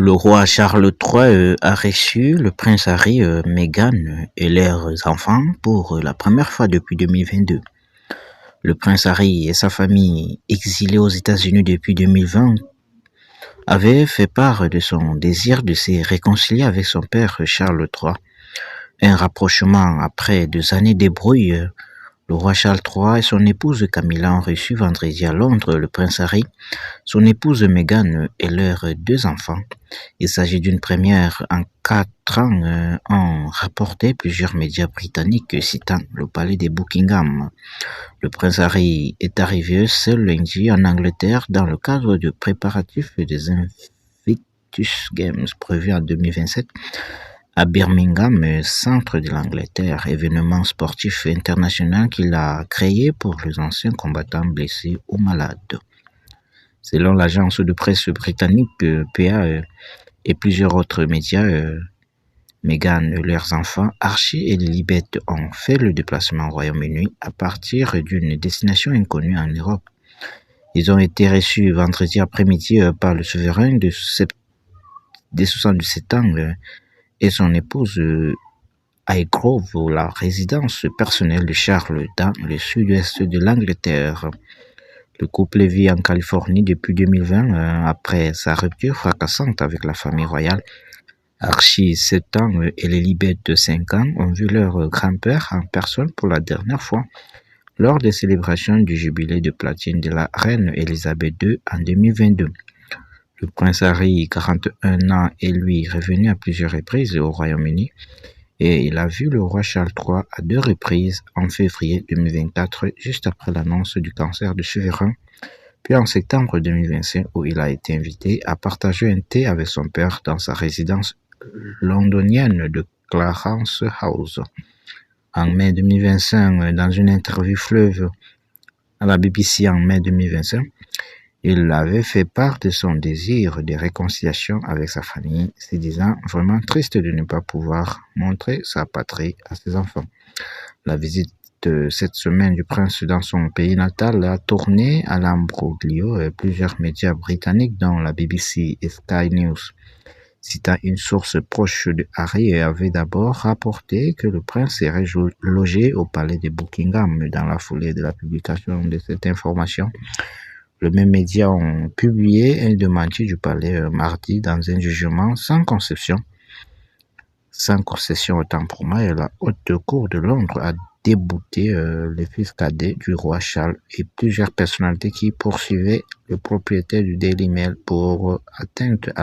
Le roi Charles III a reçu le prince Harry, Meghan et leurs enfants pour la première fois depuis 2022. Le prince Harry et sa famille, exilés aux États-Unis depuis 2020, avaient fait part de son désir de se réconcilier avec son père Charles III. Un rapprochement après 2 années de brouille. Le roi Charles III et son épouse Camilla ont reçu vendredi à Londres le prince Harry, son épouse Meghan et leurs 2 enfants. Il s'agit d'une première en 4 ans, ont rapporté plusieurs médias britanniques citant le palais de Buckingham. Le prince Harry est arrivé ce lundi en Angleterre dans le cadre de préparatifs des Invictus Games prévus en 2027 à Birmingham, centre de l'Angleterre, événement sportif international qu'il a créé pour les anciens combattants blessés ou malades. Selon l'agence de presse britannique PA et plusieurs autres médias, Meghan et leurs enfants, Archie et Lilibet, ont fait le déplacement au Royaume-Uni à partir d'une destination inconnue en Europe. Ils ont été reçus vendredi après-midi par le souverain de 77 ans et son épouse Highgrove, la résidence personnelle de Charles dans le sud-est de l'Angleterre. Le couple vit en Californie depuis 2020 après sa rupture fracassante avec la famille royale. Archie, 7 ans, et Lilibet, 5 ans, ont vu leur grand-père en personne pour la dernière fois lors des célébrations du jubilé de platine de la reine Elisabeth II en 2022. Le prince Harry, 41 ans, est lui revenu à plusieurs reprises au Royaume-Uni et il a vu le roi Charles III à 2 reprises en février 2024, juste après l'annonce du cancer du souverain, puis en septembre 2025 où il a été invité à partager un thé avec son père dans sa résidence londonienne de Clarence House. En mai 2025, dans une interview fleuve à la BBC en mai 2025, il avait fait part de son désir de réconciliation avec sa famille, se disant vraiment triste de ne pas pouvoir montrer sa patrie à ses enfants. La visite cette semaine du prince dans son pays natal a tourné à l'imbroglio. Plusieurs médias britanniques, dont la BBC et Sky News, citant une source proche de Harry, avait d'abord rapporté que le prince serait logé au palais de Buckingham. Dans la foulée de la publication de cette information, les mêmes médias ont publié un démenti du palais mardi dans un jugement sans concession autant pour moi, et la haute cour de Londres a débouté le fils cadet du roi Charles et plusieurs personnalités qui poursuivaient le propriétaire du Daily Mail pour atteinte à la